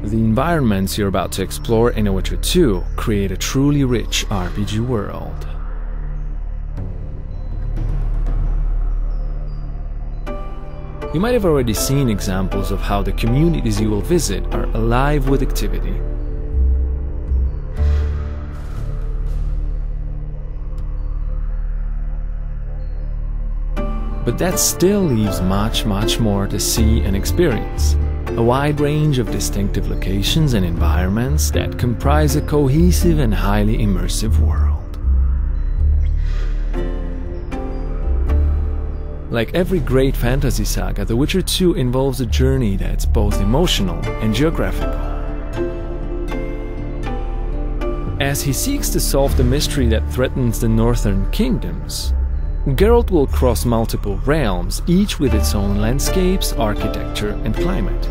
The environments you're about to explore in Witcher 2 create a truly rich RPG world. You might have already seen examples of how the communities you will visit are alive with activity. But that still leaves much more to see and experience. A wide range of distinctive locations and environments that comprise a cohesive and highly immersive world. Like every great fantasy saga, The Witcher 2 involves a journey that's both emotional and geographical. As he seeks to solve the mystery that threatens the northern kingdoms, Geralt will cross multiple realms, each with its own landscapes, architecture, and climate.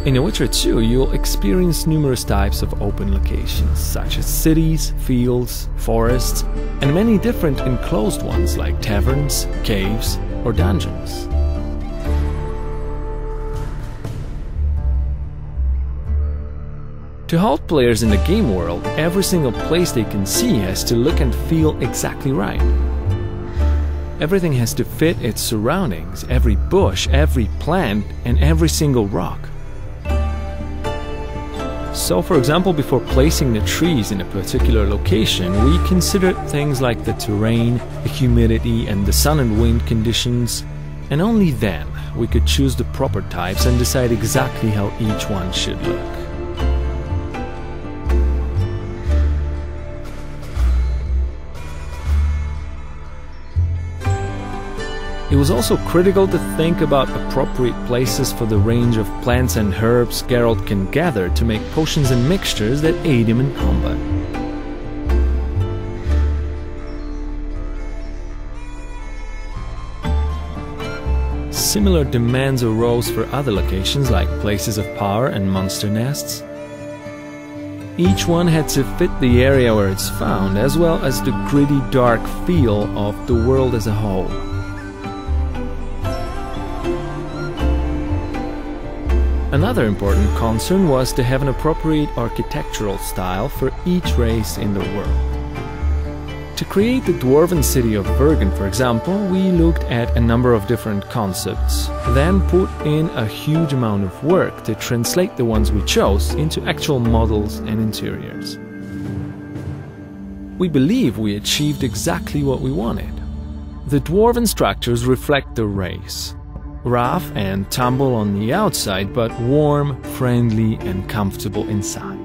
In The Witcher 2, you'll experience numerous types of open locations, such as cities, fields, forests, and many different enclosed ones like taverns, caves, or dungeons. To hold players in the game world, every single place they can see has to look and feel exactly right. Everything has to fit its surroundings, every bush, every plant, and every single rock. So, for example, before placing the trees in a particular location, we considered things like the terrain, the humidity, and the sun and wind conditions, and only then we could choose the proper types and decide exactly how each one should look. It was also critical to think about appropriate places for the range of plants and herbs Geralt can gather to make potions and mixtures that aid him in combat. Similar demands arose for other locations like places of power and monster nests. Each one had to fit the area where it's found, as well as the gritty, dark feel of the world as a whole. Another important concern was to have an appropriate architectural style for each race in the world. To create the dwarven city of Bergen, for example, we looked at a number of different concepts, then put in a huge amount of work to translate the ones we chose into actual models and interiors. We believe we achieved exactly what we wanted. The dwarven structures reflect the race. Rough and tumble on the outside, but warm, friendly, and comfortable inside.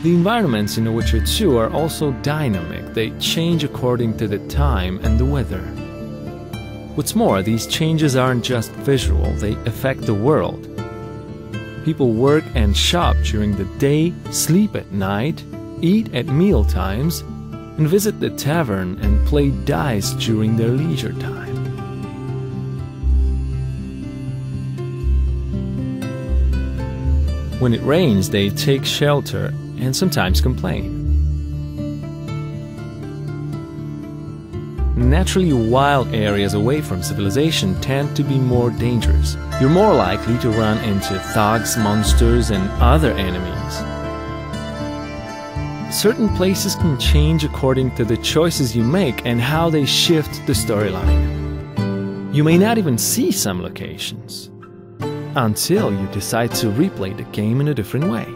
The environments in The Witcher 2 are also dynamic. They change according to the time and the weather. What's more, these changes aren't just visual, they affect the world. People work and shop during the day, sleep at night, eat at meal times, and visit the tavern and play dice during their leisure time. When it rains, they take shelter and sometimes complain. Naturally wild areas away from civilization tend to be more dangerous. You're more likely to run into thugs, monsters, and other enemies. Certain places can change according to the choices you make and how they shift the storyline. You may not even see some locations until you decide to replay the game in a different way.